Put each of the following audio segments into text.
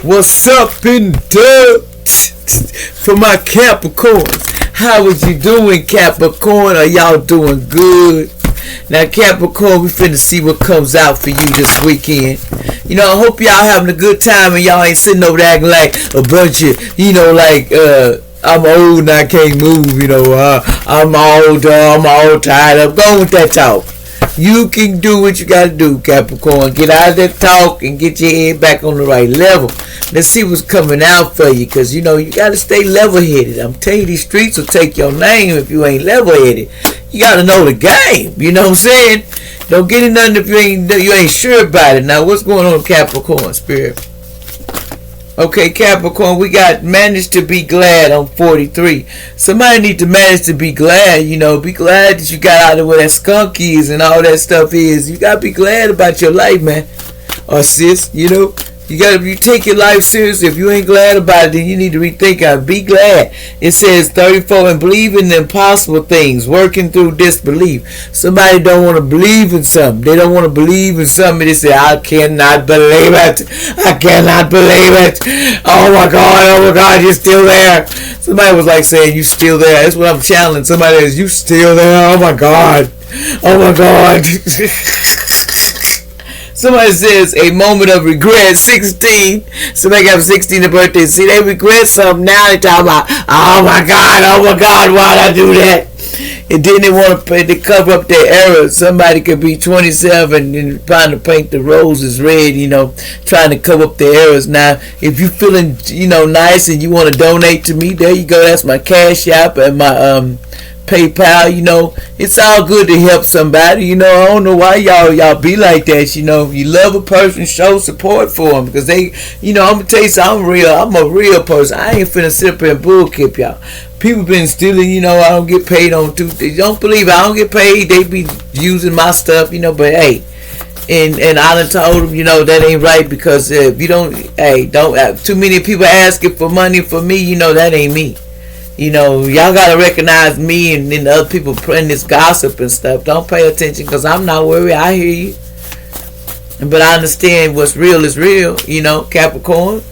What's up in dirt? For my Capricorns, how is you doing, Capricorn? Are y'all doing good? Now, Capricorn, we finna see what comes out for you this weekend. You know, I hope y'all having a good time and y'all ain't sitting over there acting like a bunch of, I'm old and I can't move, I'm old, I'm all tired up. Go with that talk. You can do what you gotta do, Capricorn. Get out of that talk and get your head back on the right level. Let's see what's coming out for you, because, you gotta stay level-headed. I'm telling you, these streets will take your name if you ain't level-headed. You gotta know the game, you know what I'm saying? Don't get in nothing if you ain't sure about it. Now, what's going on, Capricorn, spirit? Okay, Capricorn, we got managed to be glad on 43. Somebody need to manage to be glad, be glad that you got out of where that skunk is and all that stuff is. You got to be glad about your life, man. Or sis, you take your life seriously. If you ain't glad about it, then you need to rethink it. Be glad. It says 34, and believe in the impossible things, working through disbelief. Somebody don't want to believe in something. They don't want to believe in something. They say, I cannot believe it. I cannot believe it. Oh my God, you're still there. Somebody was like saying, you still there. That's what I'm challenging. Somebody is, you still there. Oh my God. Somebody says a moment of regret, 16. Somebody got 16th birthday. See, they regret something now. They talk about, oh my God, why'd I do that? And then they want to cover up their errors. Somebody could be 27 and trying to paint the roses red, trying to cover up their errors. Now, if you feeling, nice and you want to donate to me, there you go. That's my Cash App and my PayPal. It's all good to help somebody. I don't know why y'all be like that. You love a person, show support for them, because they, I'm gonna tell you something. I'm a real person. I ain't finna sit up here and bullkip y'all. People been stealing. I don't get paid on Tuesday. Don't believe I don't get paid. They be using my stuff. But hey. And I done told them, that ain't right, because if you don't have too many people asking for money for me, that ain't me. Y'all gotta recognize me and the other people putting this gossip and stuff. Don't pay attention, because I'm not worried. I hear you. But I understand what's real is real. Capricorn.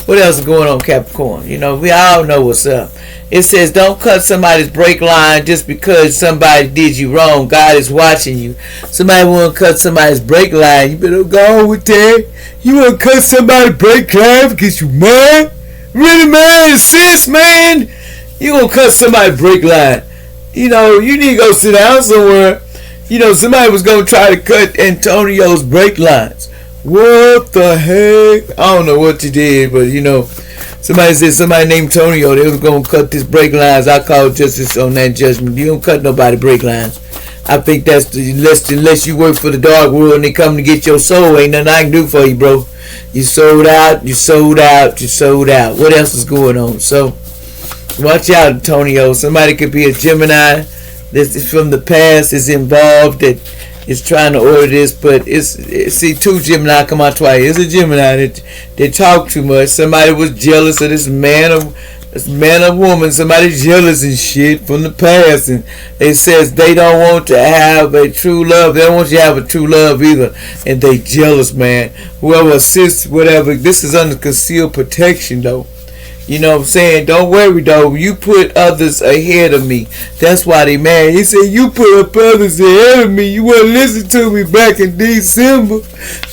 What else is going on, Capricorn? We all know what's up. It says, don't cut somebody's brake line just because somebody did you wrong. God is watching you. Somebody want to cut somebody's brake line. You better go with that. You want to cut somebody's brake line because you mad? Really, man? Sis, man? You gonna cut somebody's brake line. You need to go sit down somewhere. Somebody was gonna try to cut Antonio's brake lines. What the heck? I don't know what you did, but somebody said somebody named Antonio, they was gonna cut this brake lines. I call justice on that judgment. You don't cut nobody brake lines. I think that's unless you work for the dark world and they come to get your soul, ain't nothing I can do for you, bro. You sold out. What else is going on? So watch out, Antonio. Somebody could be a Gemini that is from the past, is involved, that is trying to order this, but see, two Gemini come out twice. It's a Gemini that talk too much. Somebody was jealous of this man or woman. Somebody jealous and shit from the past, and they says they don't want to have a true love. They don't want you to have a true love either, and they jealous, man. Whoever assists, whatever. This is under concealed protection, though. You know what I'm saying? Don't worry, though. You put others ahead of me. That's why they mad. He said, you put up others ahead of me. You wouldn't listen to me back in December.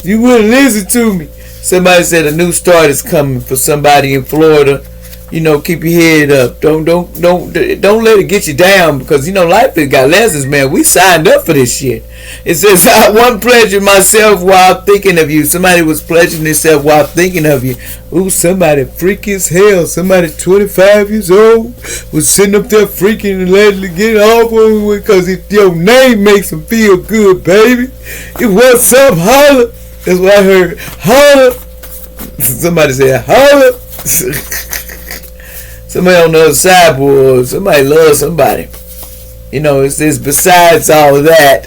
You wouldn't listen to me. Somebody said a new start is coming for somebody in Florida. Keep your head up. Don't let it get you down, because life has got lessons, man. We signed up for this shit. It says, I want pleasure myself while thinking of you. Somebody was pleasuring themselves while thinking of you. Ooh, somebody freaky as hell. Somebody 25 years old was sitting up there freaking and letting it get off on me, because if your name makes them feel good, baby. It what's up, holler. That's what I heard. Holler. Somebody said, holler. Somebody on the other side, boy. Somebody loves somebody. It's besides all of that.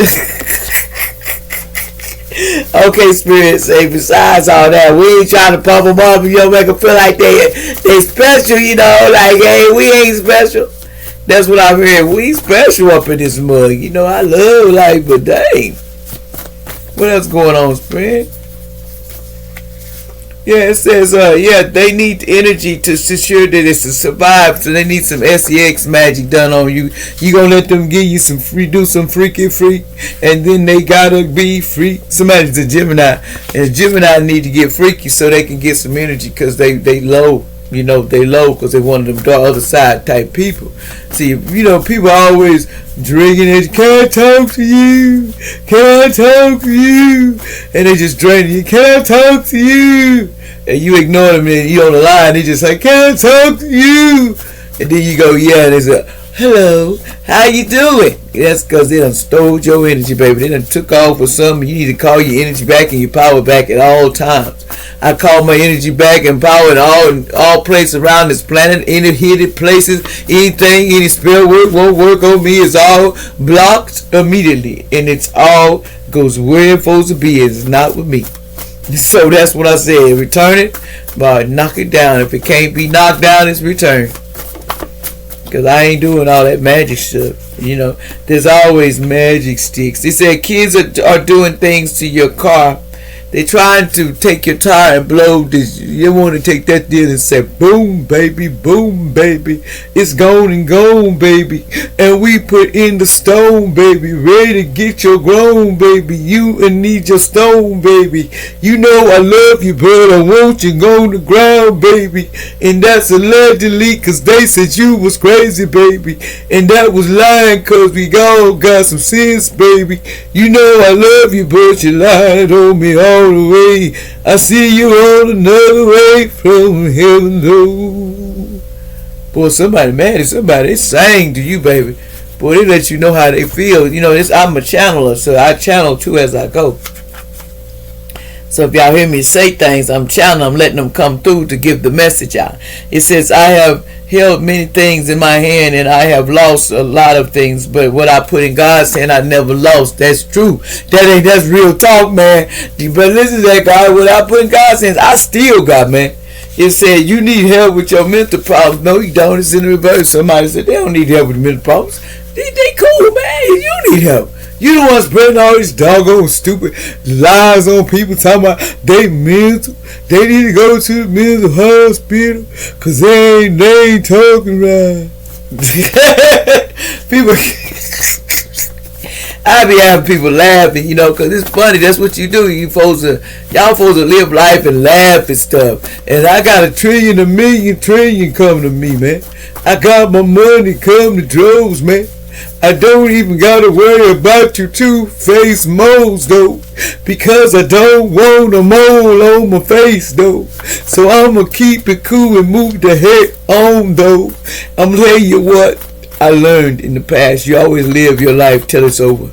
Okay, Spirit, say besides all that, we ain't trying to pump them up and make them feel like they special, like, hey, we ain't special. That's what I'm hearing. We special up in this mug. I love life, but dang. What else going on, Spirit? Yeah, it says, they need energy to ensure that it's to survive, so they need some sex magic done on you. You gonna let them give you some free, do some freaky freak, and then they gotta be free. Somebody's a Gemini, and Gemini need to get freaky so they can get some energy, because they low. You know, they low because they one of them dark other side type people. See, you know, people always drinking it. Can I talk to you? Can I talk to you? And they just draining you. Can I talk to you? And you ignore them and you on the line. They just like, can I talk to you? And then you go, yeah. And they say, hello, how you doing? That's because they done stole your energy, baby. They done took off with something. You need to call your energy back and your power back at all times. I call my energy back and power in all places around this planet. Any hidden places, anything, any spell work won't work on me. It's all blocked immediately. And it's all goes where it's supposed to be. It's not with me. So that's what I said. Return it, but knock it down. If it can't be knocked down, it's returned. Because I ain't doing all that magic stuff. You know, there's always magic sticks. They said kids are doing things to your car. They trying to take your tire and blow this. You want to take that deal and say, boom, baby, it's gone and gone, baby. And we put in the stone, baby, ready to get your grown, baby. You and need your stone, baby. You know I love you, but I want you on the ground, baby. And that's allegedly because they said you was crazy, baby. And that was lying because we all got some sense, baby. You know I love you, but you lied on me all the way. I see you on another way from heaven, though. Boy, somebody mad at somebody. They sang to you, baby. Boy, they let you know how they feel. You know, I'm a channeler, so I channel too as I go. So if y'all hear me say things, I'm channeling, I'm letting them come through to give the message out. It says, I have held many things in my hand and I have lost a lot of things, but what I put in God's hand, I never lost. That's true. That's real talk, man. But listen to that, God. What I put in God's hands, I still got, man. It said, you need help with your mental problems. No, you don't. It's in the reverse. Somebody said, they don't need help with mental problems. They cool, man. You need help. You the one spreading all these doggone stupid lies on people talking about they mental. They need to go to the mental hospital because they ain't talking right. People, I be having people laughing, you know, because it's funny. That's what you do. Y'all supposed to live life and laugh and stuff. And I got a trillion coming to me, man. I got my money coming to droves, man. I don't even gotta worry about your two-faced moles, though, because I don't want a mole on my face, though. So I'ma keep it cool and move the heck on, though. I'm telling you what I learned in the past. You always live your life till it's over.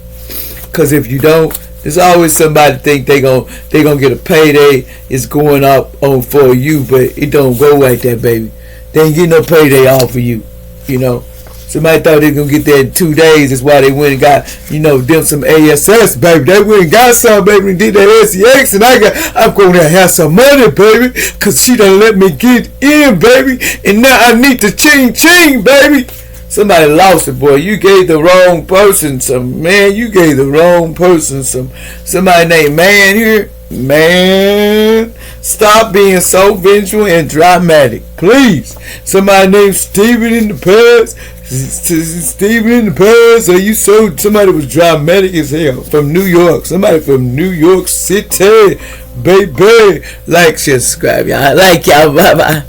Because if you don't, there's always somebody think they gonna get a payday. It's going up on for you, but it don't go like that, baby. They ain't get no payday off for you, you know. Somebody thought they were going to get that in 2 days. That's why they went and got, you know, them some ASS, baby. They went and got some, baby, and did that SEX. And I'm going to have some money, baby, because she done let me get in, baby. And now I need to ching, baby. Somebody lost it, boy. You gave the wrong person some, man. You gave the wrong person some. Somebody named Man here. Man, stop being so vengeful and dramatic, please. Somebody named Steven in the past. Steven in the past. Are you so? Somebody was dramatic as hell from New York. Somebody from New York City, baby. Like, share, subscribe, y'all. I like y'all. Bye bye.